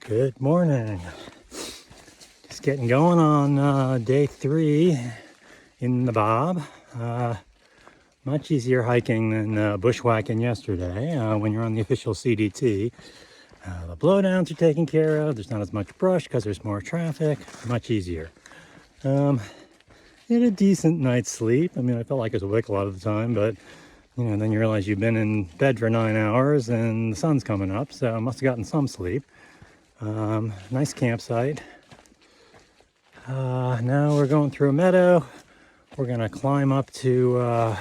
Good morning. Just getting going on day 3 in the Bob. Much easier hiking than bushwhacking yesterday when you're on the official CDT. The blowdowns are taken care of. There's not as much brush because there's more traffic. Much easier. Had a decent night's sleep. I mean, I felt like I was awake a lot of the time, but then you realize you've been in bed for 9 hours and the sun's coming up, so I must have gotten some sleep. Nice campsite. Now we're going through a meadow. We're gonna climb up to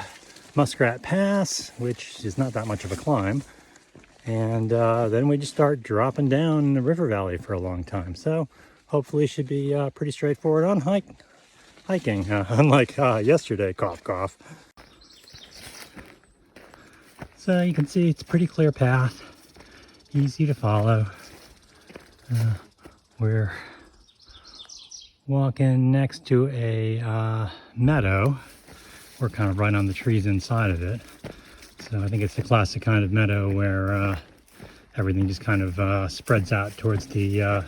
Muskrat Pass, which is not that much of a climb. And then we just start dropping down in the river valley for a long time. So hopefully should be pretty straightforward on hiking, unlike yesterday, cough, cough. So you can see it's a pretty clear path, easy to follow. We're walking next to a meadow. We're kind of right on the trees inside of it. So I think it's the classic kind of meadow where everything just kind of spreads out towards the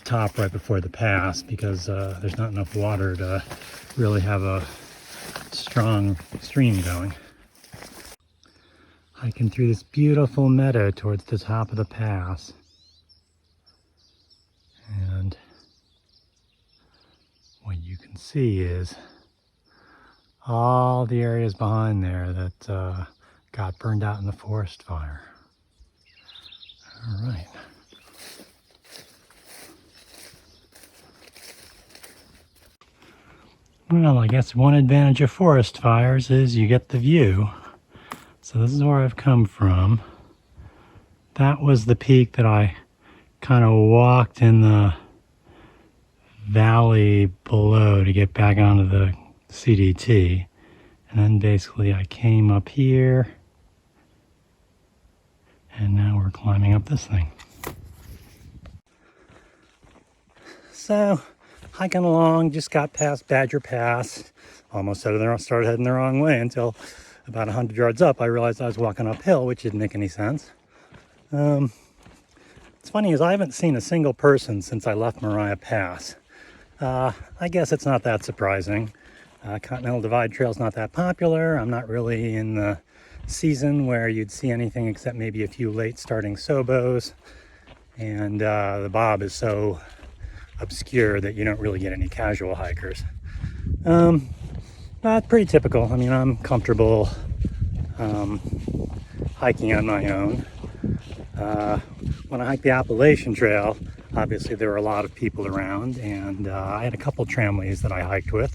top right before the pass, because there's not enough water to really have a strong stream going. Hiking through this beautiful meadow towards the top of the pass. And what you can see is all the areas behind there that got burned out in the forest fire. All right. Well, I guess one advantage of forest fires is you get the view. So this is where I've come from. That was the peak that I kind of walked in the valley below to get back onto the CDT. And then basically I came up here, and now we're climbing up this thing. So hiking along, just got past Badger Pass. Almost started heading the wrong way until about 100 yards up I realized I was walking uphill, which didn't make any sense. What's funny is I haven't seen a single person since I left Mariah Pass. I guess it's not that surprising. Continental Divide Trail's not that popular. I'm not really in the season where you'd see anything except maybe a few late starting Sobos. And the Bob is so obscure that you don't really get any casual hikers. That's pretty typical. I mean, I'm comfortable hiking on my own. When I hiked the Appalachian Trail, obviously there were a lot of people around, and I had a couple tramways that I hiked with.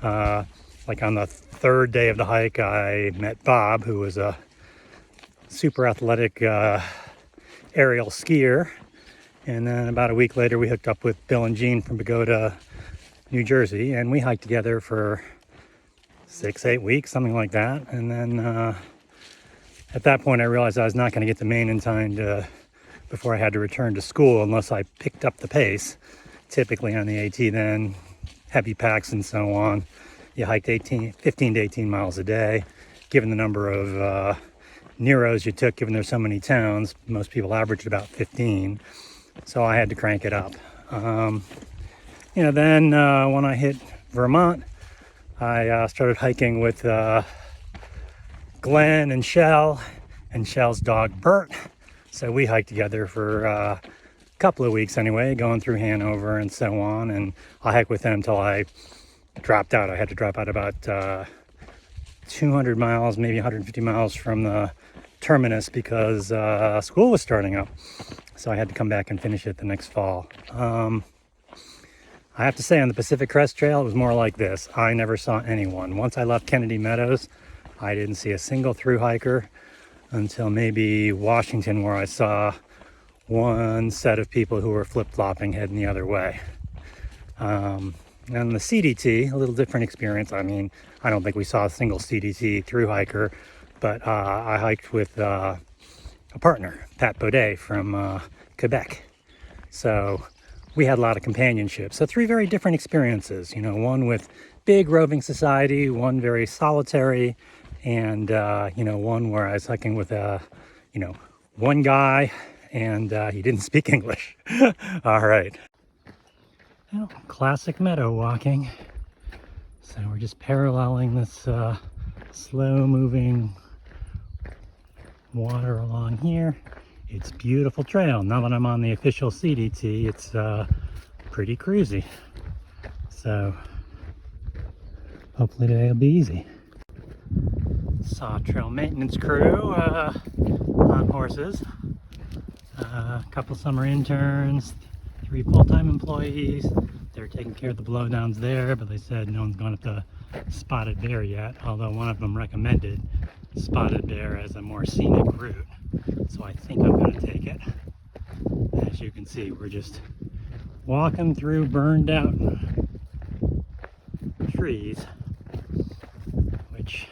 Like on the third day of the hike, I met Bob, who was a super athletic aerial skier. And then about a week later, we hooked up with Bill and Jean from Pagoda, New Jersey, and we hiked together for 6-8 weeks, something like that. And then at that point, I realized I was not going to get to Maine in time before I had to return to school unless I picked up the pace. Typically on the AT then, heavy packs and so on. You hiked 15 to 18 miles a day. Given the number of Neros you took, given there's so many towns, most people averaged about 15. So I had to crank it up. Then when I hit Vermont, I started hiking with Glenn and Shell and Shell's dog Bert. So we hiked together for a couple of weeks anyway, going through Hanover and so on. And I hiked with them until I dropped out. I had to drop out about 200 miles, maybe 150 miles from the terminus because school was starting up. So I had to come back and finish it the next fall. I have to say, on the Pacific Crest Trail, it was more like this. I never saw anyone. Once I left Kennedy Meadows, I didn't see a single through hiker until maybe Washington, where I saw one set of people who were flip-flopping heading the other way. And the CDT, a little different experience. I mean, I don't think we saw a single CDT through hiker, but I hiked with a partner, Pat Baudet from Quebec. So we had a lot of companionship. So 3 very different experiences, one with big roving society, one very solitary, and one where I was hiking with one guy and he didn't speak English. All right. Well, classic meadow walking. So we're just paralleling this slow moving water along here. It's a beautiful trail. Now that I'm on the official CDT, it's pretty cruisy. So hopefully today will be easy. Saw a trail maintenance crew on horses. A couple summer interns, 3 full-time employees. They're taking care of the blowdowns there, but they said no one's gone up to Spotted Bear yet, although one of them recommended Spotted Bear as a more scenic route. So I think I'm going to take it. As you can see, we're just walking through burned out trees, which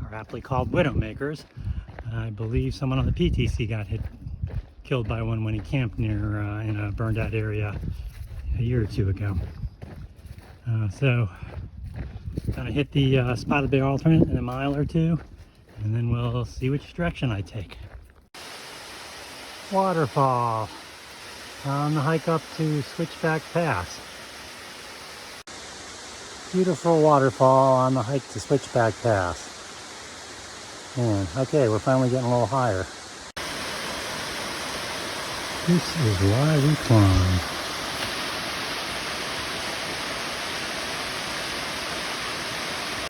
are aptly called widowmakers. I believe someone on the PTC got killed by one when he camped near in a burned out area a year or 2 ago. So gonna hit the Spotted Bear alternate in a mile or 2, and then we'll see which direction I take. Waterfall on the hike up to Switchback Pass. Beautiful waterfall on the hike to Switchback Pass. Man, okay, we're finally getting a little higher. This is why we climb.